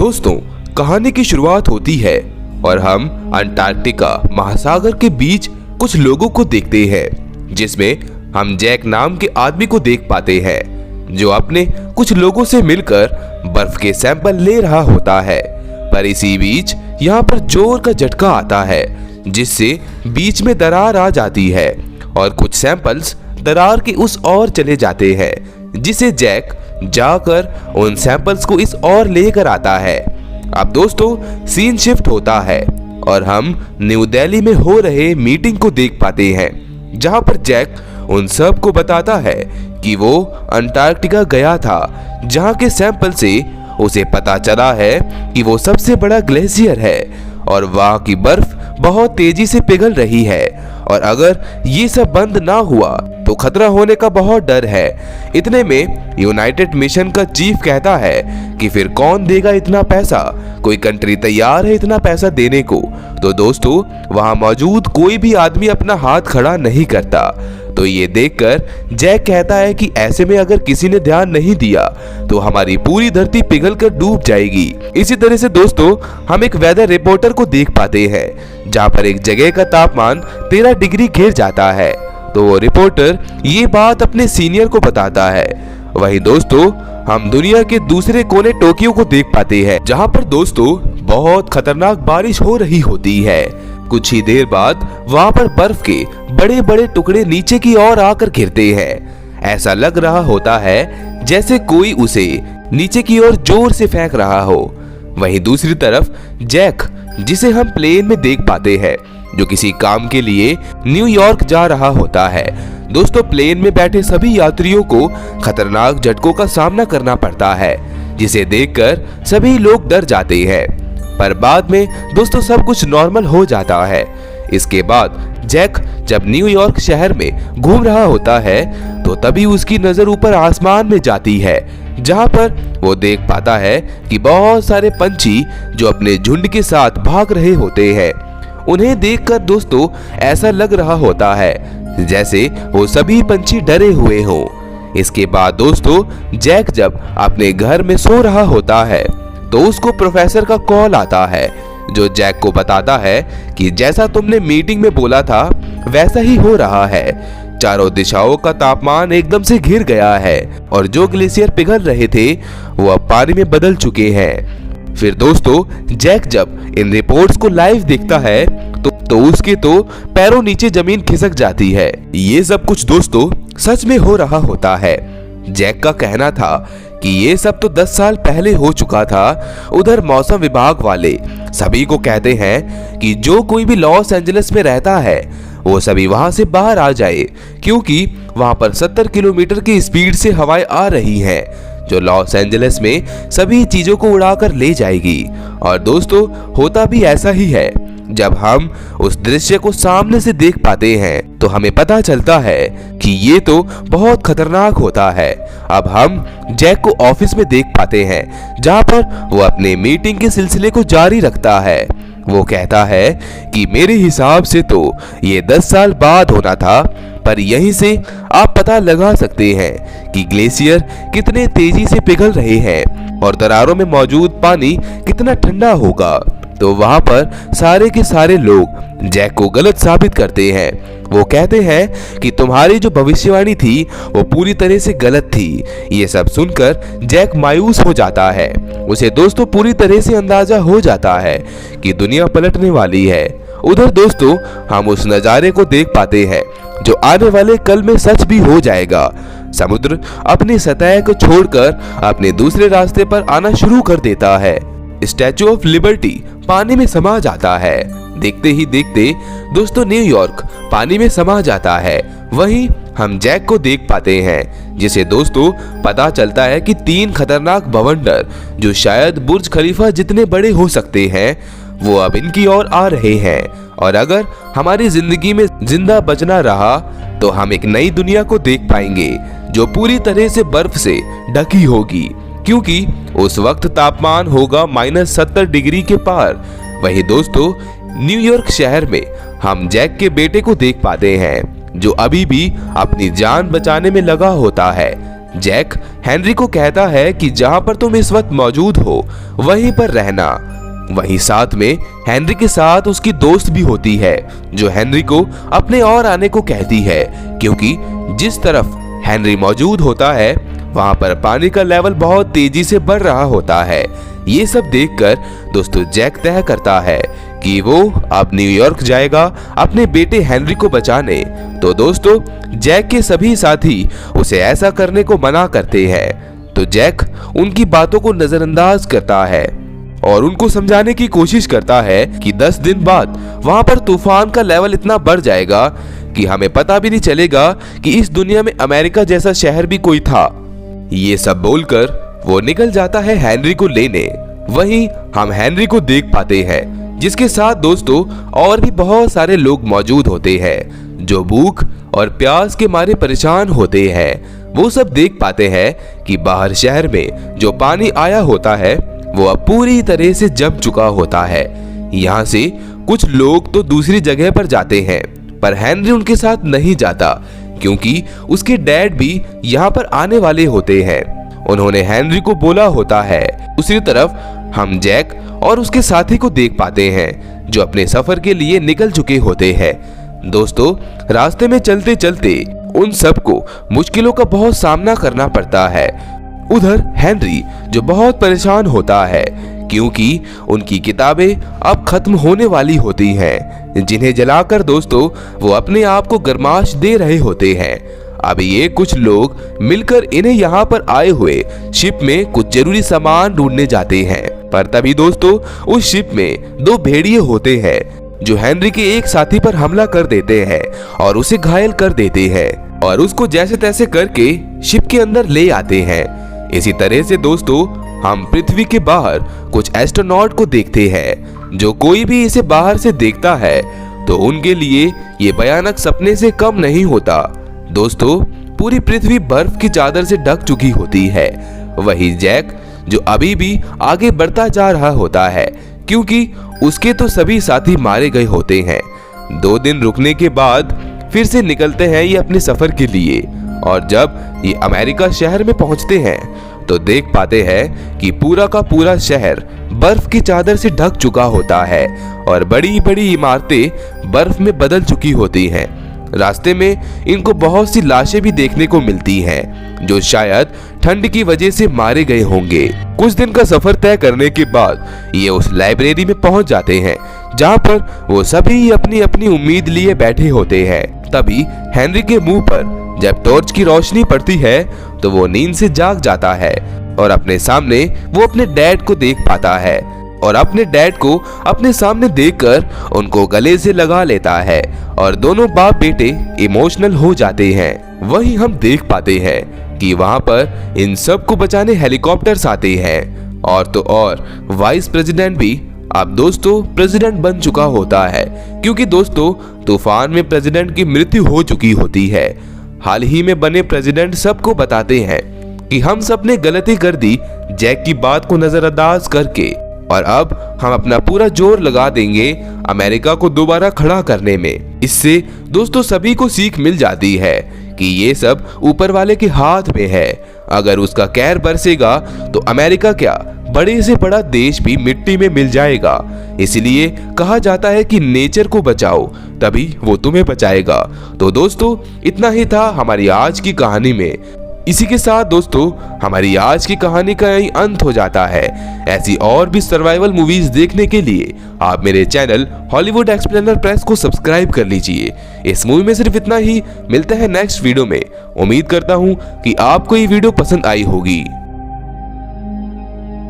दोस्तों, कहानी की शुरुआत होती है और हम अंटार्कटिका महासागर के बीच कुछ लोगों को देखते हैं, जिसमें हम जैक नाम के आदमी को देख पाते हैं जो अपने कुछ लोगों से मिलकर बर्फ के सैंपल ले रहा होता है। पर इसी बीच यहाँ पर जोर का झटका आता है, जिससे बीच में दरार आ जाती है और कुछ सैंपल्स दरार के उस ओर चले जाते हैं, जिसे जैक जाकर उन सैंपल्स को इस ओर लेकर आता है। अब दोस्तों, सीन शिफ्ट होता है और हम न्यू दिल्ली में हो रहे मीटिंग को देख पाते हैं, जहां पर जैक उन सब को बताता है कि वो अंटार्कटिका गया था, जहां के सैंपल से उसे पता चला है कि वो सबसे बड़ा ग्लेशियर है और वहां की बर्फ बहुत तेजी से पिघल रही है और अगर ये सब बंद ना हुआ तो खतरा होने का बहुत डर है। इतने में यूनाइटेड मिशन का चीफ कहता है कि फिर कौन देगा इतना पैसा, कोई कंट्री तैयार है इतना पैसा देने को। तो दोस्तों, वहां मौजूद कोई भी आदमी अपना हाथ खड़ा नहीं करता। तो ये देखकर जैक कहता है कि ऐसे में अगर किसी ने ध्यान नहीं दिया तो हमारी पूरी धरती पिघलकर डूब जाएगी। इसी तरह से दोस्तों, हम एक वेदर रिपोर्टर को देख पाते हैं, जहां पर एक जगह का तापमान 13 डिग्री गिर जाता है। तो वो रिपोर्टर ये बात अपने सीनियर को बताता है। वहीं दोस्तों, हम दुनिया के दूसरे कोने टोक्यो को देख पाते हैं, जहां पर दोस्तों बहुत खतरनाक बारिश हो रही होती है। कुछ ही देर बाद वहां पर बर्फ के बड़े बड़े टुकड़े नीचे की ओर आकर गिरते हैं। ऐसा लग रहा होता है जैसे कोई उसे नीचे की ओर जोर से फेंक रहा हो। वहीं दूसरी तरफ जैक, जिसे हम प्लेन में देख पाते हैं, जो किसी काम के लिए न्यूयॉर्क जा रहा होता है। दोस्तों, प्लेन में बैठे सभी यात्रियों को खतरनाक झटकों का सामना करना पड़ता है, जिसे देखकर सभी लोग डर जाते हैं। पर बाद में दोस्तों सब कुछ नॉर्मल हो जाता है। इसके बाद जैक जब न्यूयॉर्क शहर में घूम रहा होता है तो तभी उसकी नजर ऊपर आसमान में जाती है, जहां पर वो देख पाता है कि बहुत सारे पंछी जो अपने झुंड के साथ भाग रहे होते हैं। उन्हें देखकर दोस्तों ऐसा लग रहा होता है जैसे वो सभी पंछी डरे हुए हों। इसके बाद दोस्तों जैक जब अपने घर में सो रहा होता है तो उसको प्रोफेसर का कॉल आता है, जो जैक को बताता है कि जैसा तुमने मीटिंग में बोला था वैसा ही हो रहा है। चारों दिशाओं का तापमान एकदम से गिर गया है और जो ग्लेशियर पिघल रहे थे वो अब पानी में बदल चुके हैं। फिर दोस्तों जैक जब इन रिपोर्ट्स को लाइव देखता है तो उसके तो पैरों नीचे जमीन खिसक जाती है। ये सब कुछ दोस्तों सच में हो रहा होता है। जैक का कहना था कि ये सब तो 10 साल पहले हो चुका था। उधर मौसम विभाग वाले सभी को कहते हैं कि जो कोई भी लॉस एंजलिस में रहता है वो सभी वहां से बाहर आ जाए, क्योंकि वहां पर 70 किलोमीटर की स्पीड से हवाएं आ रही हैं, जो लॉस एंजलिस में सभी चीजों को उड़ाकर ले जाएगी। और दोस्तों होता भी ऐसा ही है। जब हम उस दृश्य को सामने से देख पाते हैं तो हमें पता चलता है कि ये तो बहुत खतरनाक होता है। अब हम जैक को ऑफिस में देख पाते हैं, जहां पर वो अपने मीटिंग के सिलसिले को जारी रखता है। वो कहता है कि मेरे हिसाब से तो ये 10 साल बाद होना था, पर यहीं से आप पता लगा सकते हैं कि ग्लेशियर कितने तेजी से पिघल रहे हैं और दरारों में मौजूद पानी कितना ठंडा होगा। तो वहां पर सारे के सारे लोग जैक को गलत साबित करते हैं। वो कहते हैं कि तुम्हारी जो भविष्यवाणी थी वो पूरी तरह से गलत थी। ये सब सुनकर जैक मायूस हो जाता है। उसे दोस्तों पूरी तरह से अंदाजा हो जाता है कि दुनिया पलटने वाली है। उधर दोस्तों हम उस नजारे को देख पाते हैं जो आने वाले कल में सच भी हो जाएगा। समुद्र अपनी सतह को छोड़कर अपने दूसरे रास्ते पर आना शुरू कर देता है। स्टैचू ऑफ लिबर्टी पानी में समा जाता है। देखते ही देखते दोस्तों न्यूयॉर्क पानी में समा जाता है। वहीं हम जैक को देख पाते हैं, जिसे दोस्तों पता चलता है कि 3 खतरनाक बवंडर जो शायद बुर्ज खलीफा जितने बड़े हो सकते हैं वो अब इनकी ओर आ रहे हैं। और अगर हमारी जिंदगी में जिंदा बचना रहा तो हम एक नई दुनिया को देख पाएंगे जो पूरी तरह से बर्फ से ढकी होगी, क्योंकि उस वक्त तापमान होगा -70 डिग्री के पार। वही दोस्तों न्यूयॉर्क शहर में हम जैक के बेटे को देख पाते हैं, जो अभी भी अपनी जान बचाने में लगा होता है। जैक हेनरी को कहता है कि जहां पर तुम इस वक्त मौजूद हो वहीं पर रहना। वहीं साथ में हेनरी के साथ उसकी दोस्त भी होती है जो हेनरी को अपने और आने को कहती है, क्योंकि जिस तरफ हेनरी मौजूद होता है वहां पर पानी का लेवल बहुत तेजी से बढ़ रहा होता है। ये सब देखकर दोस्तों जैक तय करता है कि वो अब न्यूयॉर्क जाएगा अपने बेटे हेनरी को बचाने। तो दोस्तों जैक के सभी साथी उसे ऐसा करने को मना करते हैं, तो जैक उनकी बातों को नजरअंदाज करता है और उनको समझाने की कोशिश करता है कि 10 दिन बाद वहां पर तूफान का लेवल इतना बढ़ जाएगा कि हमें पता भी नहीं चलेगा कि इस दुनिया में अमेरिका जैसा शहर भी कोई था। ये सब बोलकर वो निकल जाता है हेनरी को लेने। वहीं हम हेनरी को देख पाते हैं जिसके साथ दोस्तों और भी बहुत सारे लोग मौजूद होते हैं जो भूख और प्यास के मारे परेशान होते हैं। वो सब देख पाते हैं कि बाहर शहर में जो पानी आया होता है वो अब पूरी तरह से जम चुका होता है। यहाँ से कुछ लोग तो दूसरी जगह पर जाते हैं, पर हेनरी उनके साथ नहीं जाता क्योंकि उसके डैड भी यहाँ पर आने वाले होते हैं। उन्होंने हेनरी को बोला होता है। दूसरी तरफ हम जैक और उसके साथी को देख पाते हैं जो अपने सफर के लिए निकल चुके होते हैं। दोस्तों रास्ते में चलते चलते उन सबको मुश्किलों का बहुत सामना करना पड़ता है। उधर हेनरी जो बहुत परेशान होता है क्योंकि उनकी किताबें अब खत्म होने वाली होती हैं, जिन्हें जलाकर दोस्तों वो अपने आप को गरमाश दे रहे होते हैं। अब ये कुछ लोग मिलकर इन्हें यहाँ पर आए हुए शिप में कुछ जरूरी सामान ढूंढने जाते हैं, पर तभी दोस्तों उस शिप में 2 भेड़िए होते हैं जो हेनरी के एक साथी पर हमला कर देते हैं और उसे घायल कर देते हैं और उसको जैसे तैसे करके शिप के अंदर ले आते हैं। इसी तरह से दोस्तों हम पृथ्वी के बाहर कुछ एस्ट्रोनॉट को देखते हैं। जो कोई भी इसे बाहर से देखता है तो उनके लिए ये भयानक सपने से कम नहीं होता। दोस्तों पूरी पृथ्वी बर्फ की चादर से ढक चुकी होती है। वही जैक जो अभी भी आगे बढ़ता जा रहा होता है क्योंकि उसके तो सभी साथी मारे गए होते हैं। 2 दिन रुकने के बाद फिर से निकलते हैं ये अपने सफर के लिए, और जब ये अमेरिका शहर में पहुंचते हैं तो देख पाते हैं कि पूरा का पूरा शहर बर्फ की चादर से ढक चुका होता है और बड़ी बड़ी इमारतें बर्फ में बदल चुकी होती हैं। रास्ते में इनको बहुत सी लाशें भी देखने को मिलती हैं जो शायद ठंड की वजह से मारे गए होंगे। कुछ दिन का सफर तय करने के बाद ये उस लाइब्रेरी में पहुंच जाते हैं जहां पर वो सभी अपनी अपनी उम्मीद लिए बैठे होते हैं। तभी हेनरी के मुंह पर जब टॉर्च की रोशनी पड़ती है तो वो नींद से जाग जाता है और अपने सामने वो अपने डैड को देख पाता है और अपने डैड को अपने सामने देखकर उनको गले से लगा लेता है और दोनों बाप बेटे इमोशनल हो जाते हैं। वहीं हम देख पाते हैं कि वहां पर इन सब को बचाने हेलीकॉप्टर्स आते हैं और तो और वाइस प्रेसिडेंट भी अब दोस्तों प्रेसिडेंट बन चुका होता है क्योंकि दोस्तों तूफान में प्रेसिडेंट की मृत्यु हो चुकी होती है। हाल ही में बने प्रेसिडेंट सबको बताते हैं कि हम सब ने गलती कर दी जैक की बात को नजरअंदाज करके, और अब हम अपना पूरा जोर लगा देंगे अमेरिका को दोबारा खड़ा करने में। इससे दोस्तों सभी को सीख मिल जाती है कि ये सब ऊपर वाले के हाथ में है। अगर उसका कहर बरसेगा तो अमेरिका क्या बड़े से बड़ा देश भी मिट्टी में मिल जाएगा। इसलिए कहा जाता है कि नेचर को बचाओ तभी वो तुम्हें बचाएगा। तो दोस्तों इतना ही था हमारी आज की कहानी में। इसी के साथ दोस्तों हमारी आज की कहानी का यही अंत हो जाता है। ऐसी और भी सर्वाइवल मूवीज देखने के लिए आप मेरे चैनल हॉलीवुड एक्सप्लेनर प्रेस को सब्सक्राइब कर लीजिए। इस मूवी में सिर्फ इतना ही। मिलते हैं नेक्स्ट वीडियो में। उम्मीद करता हूँ कि आपको ये वीडियो पसंद आई होगी।